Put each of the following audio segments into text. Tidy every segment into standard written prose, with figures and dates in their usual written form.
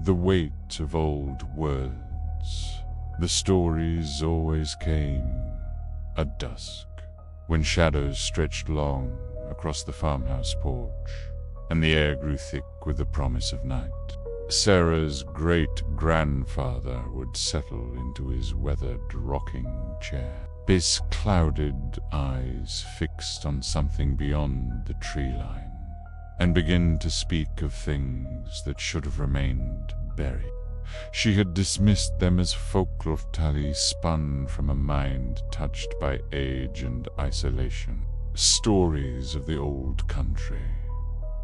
The weight of old words. The stories always came at dusk, when shadows stretched long across the farmhouse porch, and the air grew thick with the promise of night. Sarah's great-grandfather would settle into his weathered rocking chair, his clouded eyes fixed on something beyond the tree line, and begin to speak of things that should have remained buried. She had dismissed them as folklore tales spun from a mind touched by age and isolation. Stories of the old country,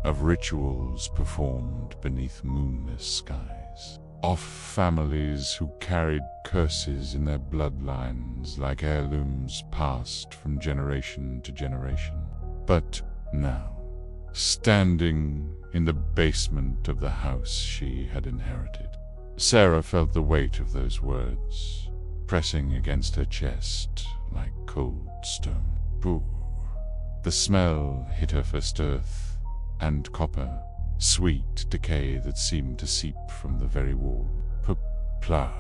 of rituals performed beneath moonless skies, of families who carried curses in their bloodlines like heirlooms passed from generation to generation. But now, standing in the basement of the house she had inherited, Sarah felt the weight of those words pressing against her chest like cold stone. Pooh. The smell hit her first earth and copper, sweet decay that seemed to seep from the very wall. Plah.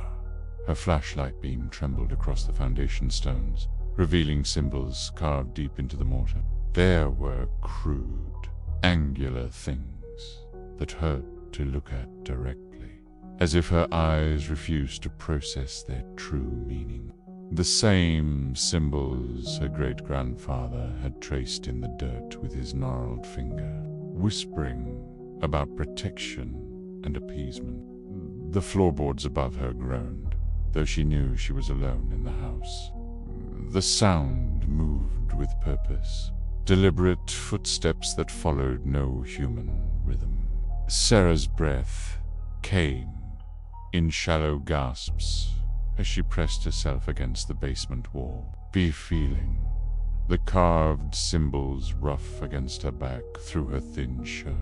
Her flashlight beam trembled across the foundation stones, revealing symbols carved deep into the mortar. There were crude, angular things that hurt to look at directly, as if her eyes refused to process their true meaning. The same symbols her great-grandfather had traced in the dirt with his gnarled finger, whispering about protection and appeasement. The floorboards above her groaned, though she knew she was alone in the house. The sound moved with purpose, deliberate footsteps that followed no human rhythm. Sarah's breath came in shallow gasps as she pressed herself against the basement wall, feeling the carved symbols rough against her back through her thin shirt.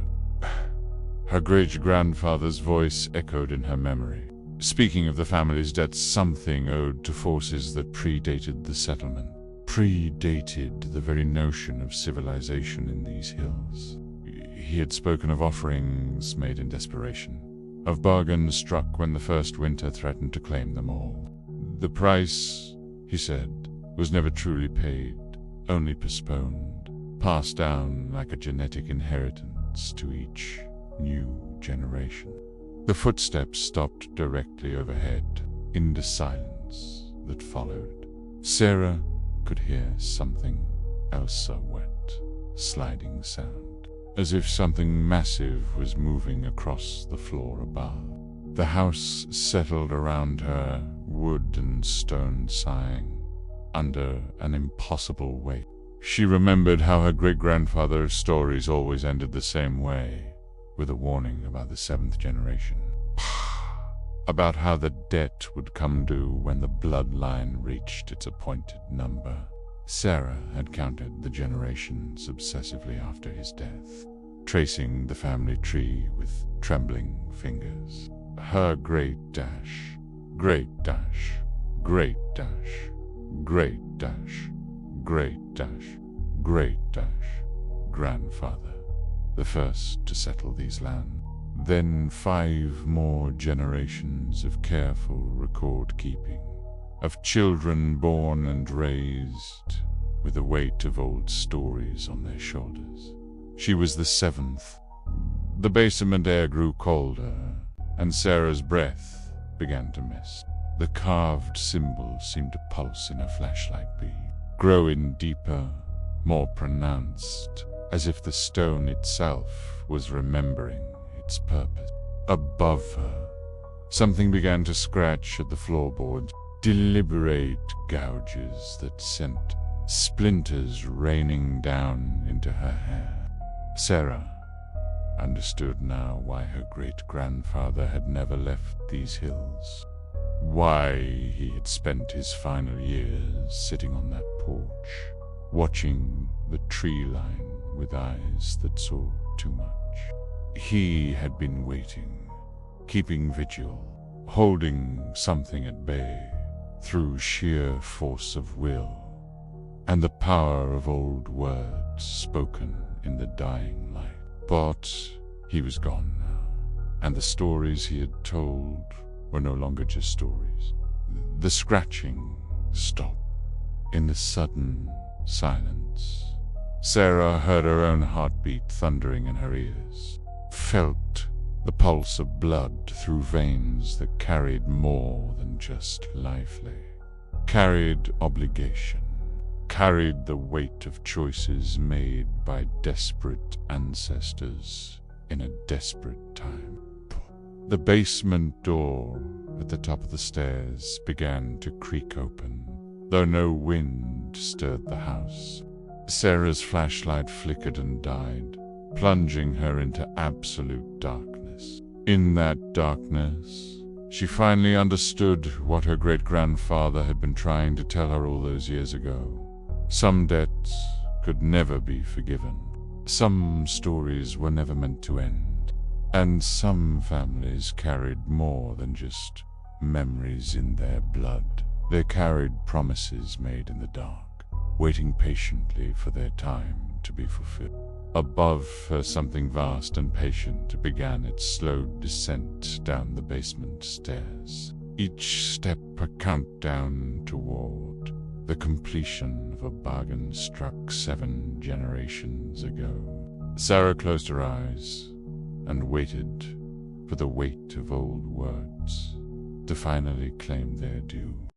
Her great-grandfather's voice echoed in her memory, speaking of the family's debts, something owed to forces that predated the settlement, predated the very notion of civilization in these hills. He had spoken of offerings made in desperation, of bargains struck when the first winter threatened to claim them all. The price, he said, was never truly paid, only postponed, passed down like a genetic inheritance to each new generation. The footsteps stopped directly overhead, in the silence that followed. Sarah could hear something else, a wet, sliding sound, as if something massive was moving across the floor above. The house settled around her, wood and stone sighing, under an impossible weight. She remembered how her great-grandfather's stories always ended the same way, with a warning about the seventh generation. About how the debt would come due when the bloodline reached its appointed number. Sarah had counted the generations obsessively after his death, tracing the family tree with trembling fingers. Her great dash, great dash, great dash, great dash, great dash, great dash, grandfather, the first to settle these lands. Then 5 more generations of careful record-keeping, of children born and raised with the weight of old stories on their shoulders. She was the 7th. The basement air grew colder, and Sarah's breath began to mist. The carved symbols seemed to pulse in her flashlight beam, growing deeper, more pronounced, as if the stone itself was remembering its purpose. Above her, something began to scratch at the floorboards, deliberate gouges that sent splinters raining down into her hair. Sarah understood now why her great-grandfather had never left these hills, why he had spent his final years sitting on that porch, watching the tree line with eyes that saw too much. He had been waiting, keeping vigil, holding something at bay through sheer force of will and the power of old words spoken in the dying light. But he was gone now, and the stories he had told were no longer just stories. The scratching stopped. In the sudden silence, Sarah heard her own heartbeat thundering in her ears, felt the pulse of blood through veins that carried more than just lively, carried obligation, carried the weight of choices made by desperate ancestors in a desperate time. The basement door at the top of the stairs began to creak open, though no wind stirred the house. Sarah's flashlight flickered and died, plunging her into absolute darkness. In that darkness, she finally understood what her great-grandfather had been trying to tell her all those years ago. Some debts could never be forgiven. Some stories were never meant to end. And some families carried more than just memories in their blood. They carried promises made in the dark, waiting patiently for their time to be fulfilled. Above her, something vast and patient began its slow descent down the basement stairs, each step a countdown toward the completion of a bargain struck 7 generations ago. Sarah closed her eyes and waited for the weight of old words to finally claim their due.